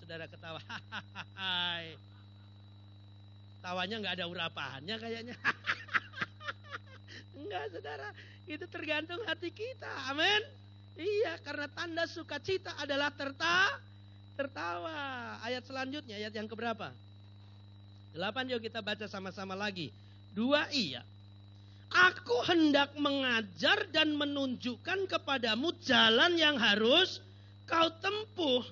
saudara ketawa. Hai. Tawanya nggak ada urapannya kayaknya. Enggak saudara, itu tergantung hati kita. Amin. Iya, karena tanda sukacita adalah tertawa. Ayat selanjutnya, ayat yang keberapa? 8, yuk kita baca sama-sama lagi. 2 iya. Aku hendak mengajar dan menunjukkan kepadamu jalan yang harus kau tempuh.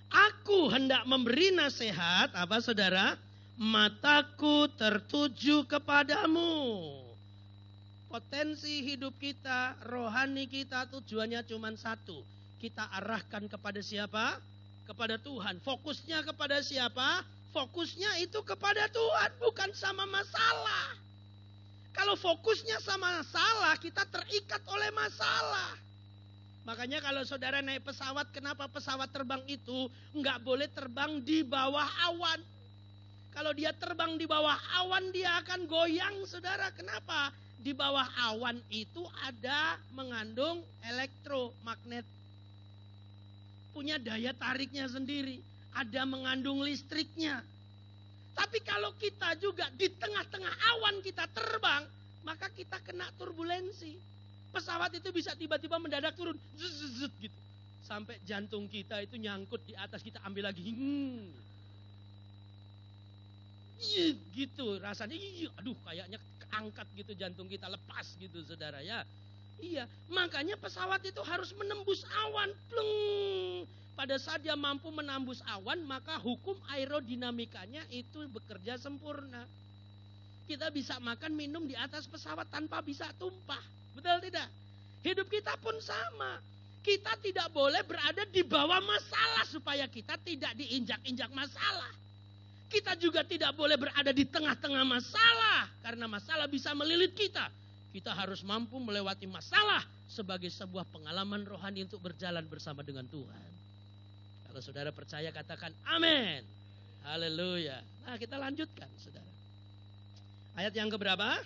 Aku hendak memberi nasihat, apa saudara? Mataku tertuju kepadamu. Potensi hidup kita, rohani kita tujuannya cuma satu. Kita arahkan kepada siapa? Kepada Tuhan. Fokusnya kepada siapa? Fokusnya itu kepada Tuhan, bukan sama masalah. Kalau fokusnya sama masalah, kita terikat oleh masalah. Makanya kalau saudara naik pesawat, kenapa pesawat terbang itu nggak boleh terbang di bawah awan? Kalau dia terbang di bawah awan, dia akan goyang, saudara. Kenapa? Di bawah awan itu ada mengandung elektromagnet. Punya daya tariknya sendiri. Ada mengandung listriknya. Tapi kalau kita juga di tengah-tengah awan kita terbang, maka kita kena turbulensi. Pesawat itu bisa tiba-tiba mendadak turun. Zzzz, gitu. Sampai jantung kita itu nyangkut di atas, kita ambil lagi. Gitu rasanya. Aduh, kayaknya angkat gitu, jantung kita lepas gitu saudara ya. Iya, makanya pesawat itu harus menembus awan. Pleng. Pada saat dia mampu menembus awan, maka hukum aerodinamikanya itu bekerja sempurna. Kita bisa makan minum di atas pesawat tanpa bisa tumpah. Betul tidak? Hidup kita pun sama. Kita tidak boleh berada di bawah masalah supaya kita tidak diinjak-injak masalah. Kita juga tidak boleh berada di tengah-tengah masalah, karena masalah bisa melilit kita. Kita harus mampu melewati masalah sebagai sebuah pengalaman rohani untuk berjalan bersama dengan Tuhan. Kalau saudara percaya, katakan amin. Haleluya. Nah, kita lanjutkan saudara. Ayat yang keberapa?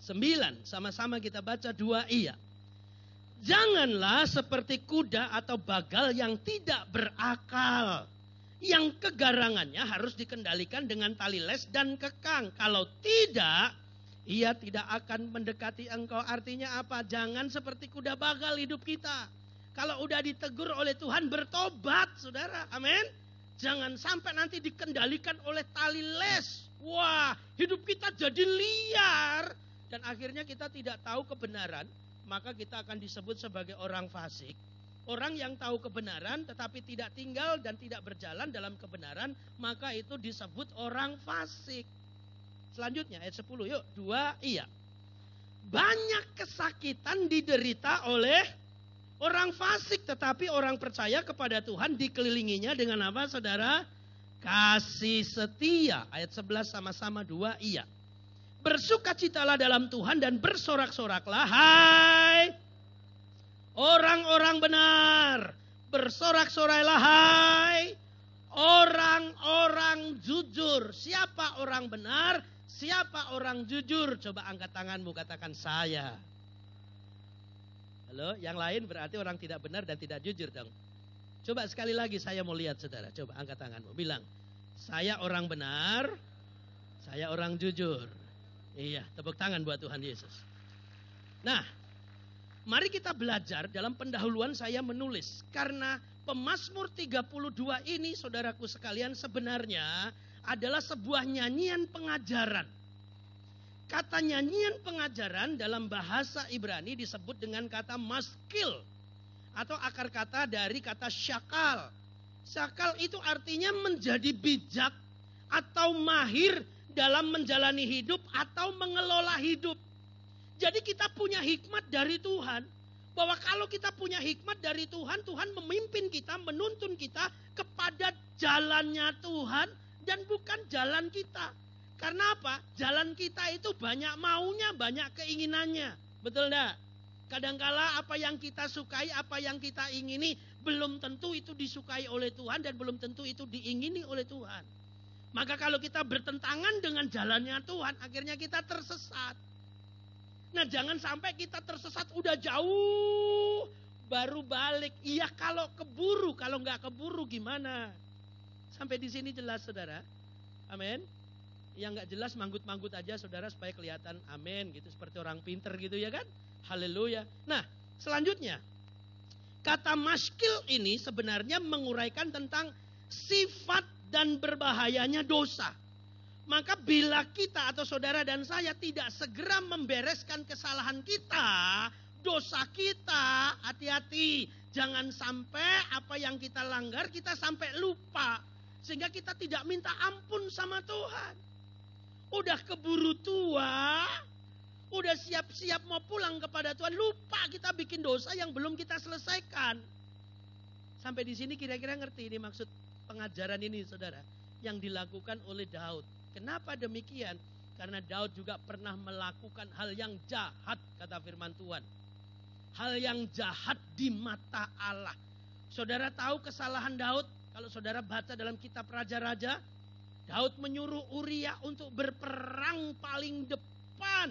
9. Sama-sama kita baca 2 iya. Janganlah seperti kuda atau bagal yang tidak berakal, yang kegarangannya harus dikendalikan dengan tali les dan kekang. Kalau tidak, ia tidak akan mendekati engkau. Artinya apa? Jangan seperti kuda bagal hidup kita. Kalau udah ditegur oleh Tuhan, bertobat saudara. Amin. Jangan sampai nanti dikendalikan oleh tali les. Wah, hidup kita jadi liar. Dan akhirnya kita tidak tahu kebenaran. Maka kita akan disebut sebagai orang fasik. Orang yang tahu kebenaran tetapi tidak tinggal dan tidak berjalan dalam kebenaran, maka itu disebut orang fasik. Selanjutnya ayat 10, yuk 2 iya. Banyak kesakitan diderita oleh orang fasik, tetapi orang percaya kepada Tuhan dikelilinginya dengan apa saudara? Kasih setia. Ayat 11 sama-sama 2 iya. Bersukacitalah dalam Tuhan dan bersorak-soraklah, hai orang-orang benar. Bersorak-sorailah, hai orang-orang jujur. Siapa orang benar? Siapa orang jujur? Coba angkat tanganmu, katakan saya. Halo, yang lain berarti orang tidak benar dan tidak jujur dong. Coba sekali lagi saya mau lihat saudara. Coba angkat tanganmu, bilang, saya orang benar, saya orang jujur. Iya, tepuk tangan buat Tuhan Yesus. Nah, mari kita belajar. Dalam pendahuluan saya menulis, karena Pemazmur 32 ini saudaraku sekalian sebenarnya adalah sebuah nyanyian pengajaran. Kata nyanyian pengajaran dalam bahasa Ibrani disebut dengan kata maskil, atau akar kata dari kata syakal. Syakal itu artinya menjadi bijak atau mahir dalam menjalani hidup atau mengelola hidup. Jadi kita punya hikmat dari Tuhan. Bahwa kalau kita punya hikmat dari Tuhan, Tuhan memimpin kita, menuntun kita kepada jalannya Tuhan dan bukan jalan kita. Karena apa? Jalan kita itu banyak maunya, banyak keinginannya. Betul enggak? Kadangkala apa yang kita sukai, apa yang kita ingini, belum tentu itu disukai oleh Tuhan dan belum tentu itu diingini oleh Tuhan. Maka kalau kita bertentangan dengan jalannya Tuhan, akhirnya kita tersesat. Nah, jangan sampai kita tersesat udah jauh baru balik. Iya kalau keburu, kalau nggak keburu gimana? Sampai di sini jelas saudara. Amin. Yang nggak jelas manggut-manggut aja saudara supaya kelihatan amin gitu. Seperti orang pinter gitu ya kan. Haleluya. Nah selanjutnya. Kata maskil ini sebenarnya menguraikan tentang sifat dan berbahayanya dosa. Maka bila kita atau saudara dan saya tidak segera membereskan kesalahan kita, dosa kita, hati-hati. Jangan sampai apa yang kita langgar kita sampai lupa. Sehingga kita tidak minta ampun sama Tuhan. Udah keburu tua, udah siap-siap mau pulang kepada Tuhan, lupa kita bikin dosa yang belum kita selesaikan. Sampai di sini kira-kira ngerti ini maksud pengajaran ini saudara, yang dilakukan oleh Daud. Kenapa demikian? Karena Daud juga pernah melakukan hal yang jahat, kata firman Tuhan. Hal yang jahat di mata Allah. Saudara tahu kesalahan Daud? Kalau saudara baca dalam kitab Raja-Raja, Daud menyuruh Uria untuk berperang paling depan.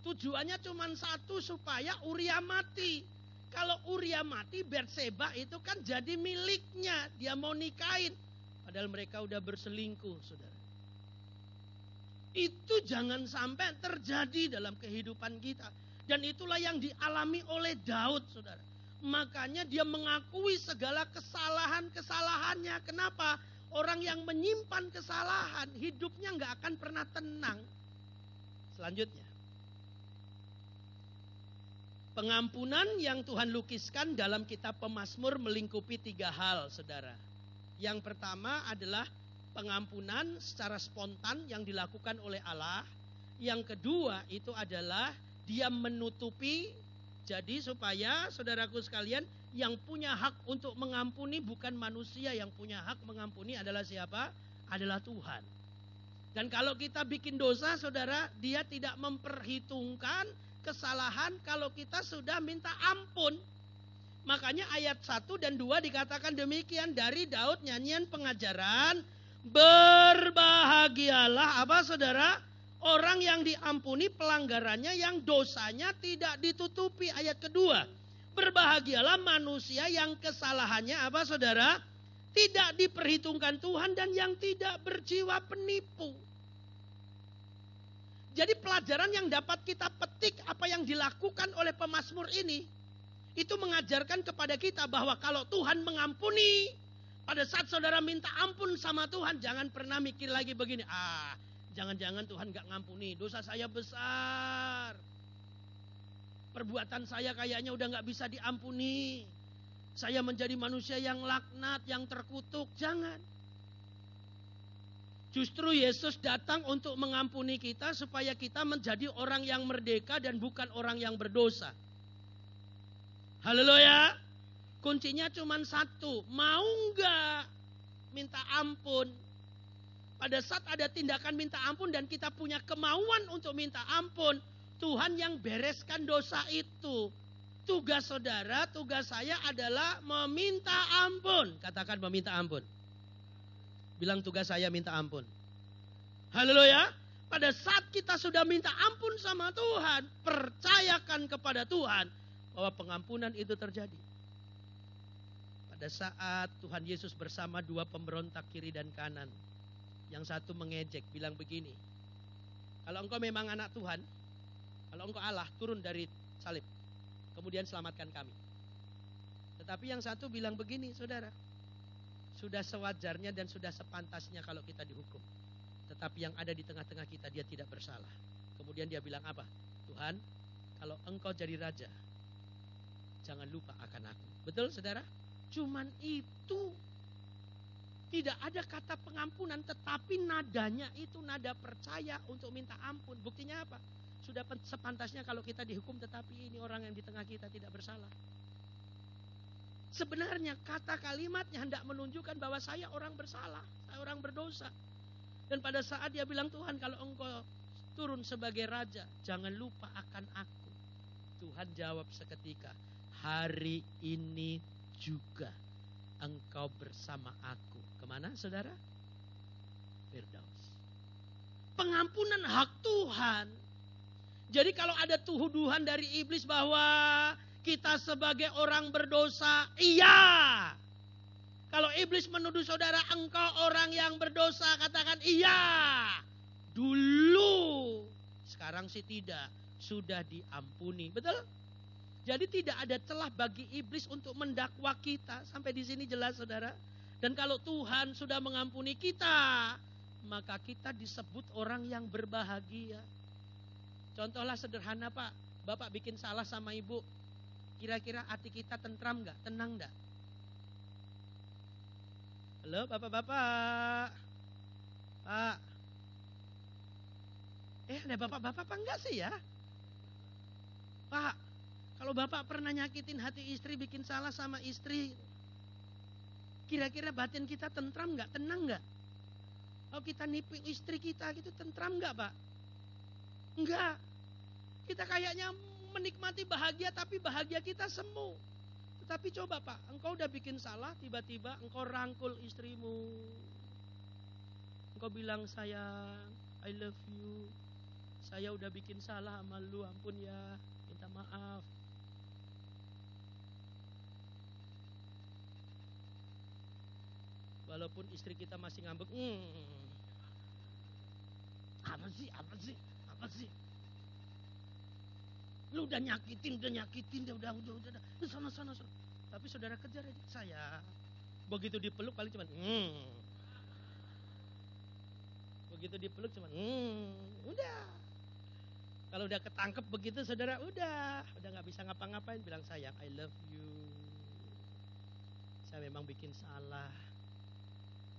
Tujuannya cuma satu, supaya Uria mati. Kalau Uria mati, Batseba itu kan jadi miliknya. Dia mau nikahin. Padahal mereka udah berselingkuh, saudara. Itu jangan sampai terjadi dalam kehidupan kita. Dan itulah yang dialami oleh Daud, saudara. Makanya dia mengakui segala kesalahan-kesalahannya. Kenapa? Orang yang menyimpan kesalahan, hidupnya nggak akan pernah tenang. Selanjutnya. Pengampunan yang Tuhan lukiskan dalam kitab Pemazmur melingkupi 3 hal, saudara. Yang pertama adalah pengampunan secara spontan yang dilakukan oleh Allah. Yang kedua itu adalah dia menutupi. Jadi supaya saudaraku sekalian, yang punya hak untuk mengampuni bukan manusia, yang punya hak mengampuni adalah siapa? Adalah Tuhan. Dan kalau kita bikin dosa saudara, dia tidak memperhitungkan kesalahan kalau kita sudah minta ampun. Makanya ayat 1 dan 2 dikatakan demikian dari Daud, nyanyian pengajaran. Berbahagialah apa saudara? Orang yang diampuni pelanggarannya, yang dosanya tidak ditutupi. Ayat kedua. Berbahagialah manusia yang kesalahannya apa saudara? Tidak diperhitungkan Tuhan dan yang tidak berjiwa penipu. Jadi pelajaran yang dapat kita petik apa yang dilakukan oleh pemazmur ini. Itu mengajarkan kepada kita bahwa kalau Tuhan mengampuni, pada saat saudara minta ampun sama Tuhan, jangan pernah mikir lagi begini. Jangan-jangan Tuhan gak ngampuni, dosa saya besar. Perbuatan saya kayaknya udah gak bisa diampuni. Saya menjadi manusia yang laknat, yang terkutuk. Jangan. Justru Yesus datang untuk mengampuni kita supaya kita menjadi orang yang merdeka dan bukan orang yang berdosa. Haleluya. Kuncinya cuma satu. Mau gak minta ampun? Pada saat ada tindakan minta ampun dan kita punya kemauan untuk minta ampun, Tuhan yang bereskan dosa itu. Tugas saudara, tugas saya adalah meminta ampun. Katakan meminta ampun. Bilang tugas saya minta ampun. Haleluya. Pada saat kita sudah minta ampun sama Tuhan, percayakan kepada Tuhan bahwa pengampunan itu terjadi. Pada saat Tuhan Yesus bersama 2 pemberontak kiri dan kanan. Yang satu mengejek, bilang begini. Kalau engkau memang anak Tuhan, kalau engkau Allah, turun dari salib. Kemudian selamatkan kami. Tetapi yang satu bilang begini, saudara. Sudah sewajarnya dan sudah sepantasnya kalau kita dihukum. Tetapi yang ada di tengah-tengah kita, dia tidak bersalah. Kemudian dia bilang apa? Tuhan, kalau engkau jadi raja, jangan lupa akan aku. Betul saudara? Cuman itu. Tidak ada kata pengampunan, tetapi nadanya itu nada percaya untuk minta ampun. Buktinya apa? Sudah sepantasnya kalau kita dihukum, tetapi ini orang yang di tengah kita tidak bersalah. Sebenarnya kata kalimatnya hendak menunjukkan bahwa saya orang bersalah, saya orang berdosa. Dan pada saat dia bilang, Tuhan kalau engkau turun sebagai raja, jangan lupa akan aku. Tuhan jawab seketika, hari ini juga engkau bersama aku. Kemana saudara? Firdaus. Pengampunan hak Tuhan. Jadi kalau ada tuduhan dari iblis bahwa kita sebagai orang berdosa, iya. Kalau iblis menuduh saudara, engkau orang yang berdosa, katakan iya. Dulu, sekarang sih tidak, sudah diampuni. Betul? Jadi tidak ada celah bagi iblis untuk mendakwa kita. Sampai di sini jelas saudara. Dan kalau Tuhan sudah mengampuni kita, maka kita disebut orang yang berbahagia. Contohlah sederhana Pak, Bapak bikin salah sama ibu. Kira-kira hati kita tentram gak? Tenang gak? Halo bapak-bapak. Pak. Ada bapak-bapak apa enggak sih ya? Pak, kalau bapak pernah nyakitin hati istri, bikin salah sama istri, kira-kira batin kita tentram gak? Tenang gak? Kalau kita nipu istri kita gitu, tentram gak Pak? Enggak. Kita kayaknya menikmati bahagia, tapi bahagia kita semu. Tapi coba Pak, engkau udah bikin salah, tiba-tiba engkau rangkul istrimu. Engkau bilang, sayang, I love you. Saya udah bikin salah sama lu, ampun ya, minta maaf. Walaupun istri kita masih ngambek, apa sih? Lu udah nyakitin, udah. Sana. Tapi saudara kejar aja saya. Begitu dipeluk paling cuman Begitu dipeluk cuman udah. Kalau udah ketangkep begitu saudara, udah nggak bisa ngapa-ngapain, bilang sayang, I love you. Saya memang bikin salah.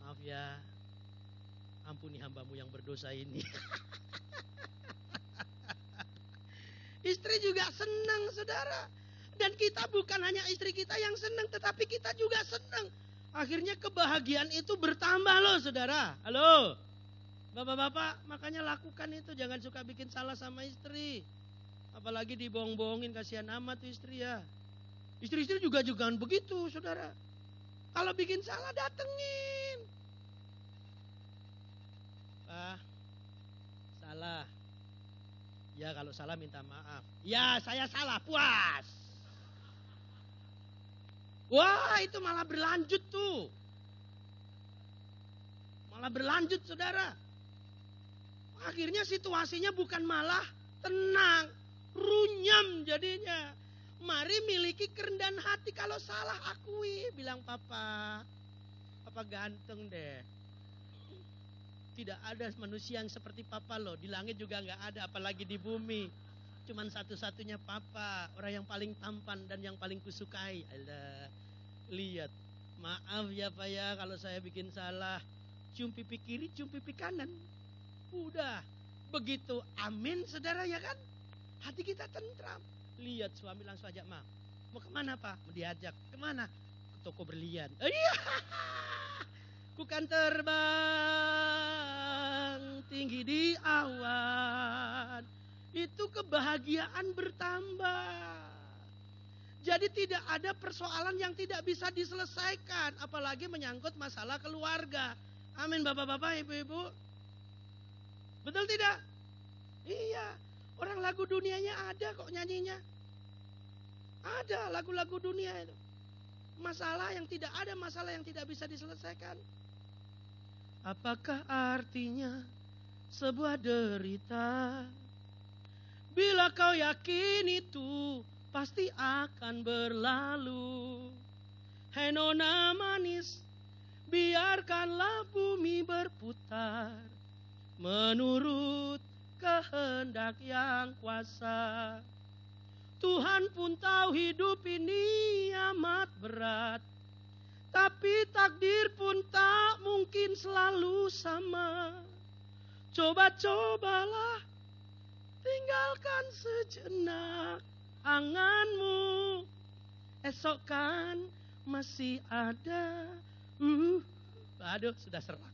Maaf ya. Ampuni hambamu yang berdosa ini. Istri juga senang saudara. Dan kita bukan hanya istri kita yang senang, tetapi kita juga senang. Akhirnya kebahagiaan itu bertambah loh saudara. Halo. Bapak-bapak, makanya lakukan itu. Jangan suka bikin salah sama istri. Apalagi dibohong-bohongin, kasihan amat tuh istri ya. Istri-istri juga jangan begitu saudara. Kalau bikin salah datengin. Salah. Ya kalau salah minta maaf. Ya saya salah, puas. Wah itu malah berlanjut tuh. Malah berlanjut saudara. Akhirnya situasinya bukan malah tenang. Runyam jadinya. Mari miliki kerendahan hati, kalau salah akui. Bilang papa. Papa ganteng deh. Tidak ada manusia yang seperti papa loh. Di langit juga gak ada, apalagi di bumi. Cuman satu-satunya papa. Orang yang paling tampan dan yang paling kusukai. Alah, lihat. Maaf ya Pak ya kalau saya bikin salah. Cium pipi kiri, cium pipi kanan. Udah. Begitu amin saudara ya kan. Hati kita tentram. Lihat suami langsung ajak, Ma, mau kemana Pak? Mau diajak. Kemana? Ke toko berlian. Iya. Bukan terbang tinggi di awan. Itu kebahagiaan bertambah. Jadi tidak ada persoalan yang tidak bisa diselesaikan. Apalagi menyangkut masalah keluarga. Amin bapak-bapak, ibu-ibu. Betul tidak? Iya. Orang lagu dunianya ada kok nyanyinya. Ada lagu-lagu dunia itu. Masalah yang tidak ada, masalah yang tidak bisa diselesaikan. Apakah artinya sebuah derita? Bila kau yakin itu pasti akan berlalu. Hai nona manis, biarkanlah bumi berputar menurut kehendak yang kuasa. Tuhan pun tahu hidup ini amat berat. Tapi takdir pun tak mungkin selalu sama. Coba-cobalah, tinggalkan sejenak anganmu. Esok kan masih ada. Aduh, sudah serak.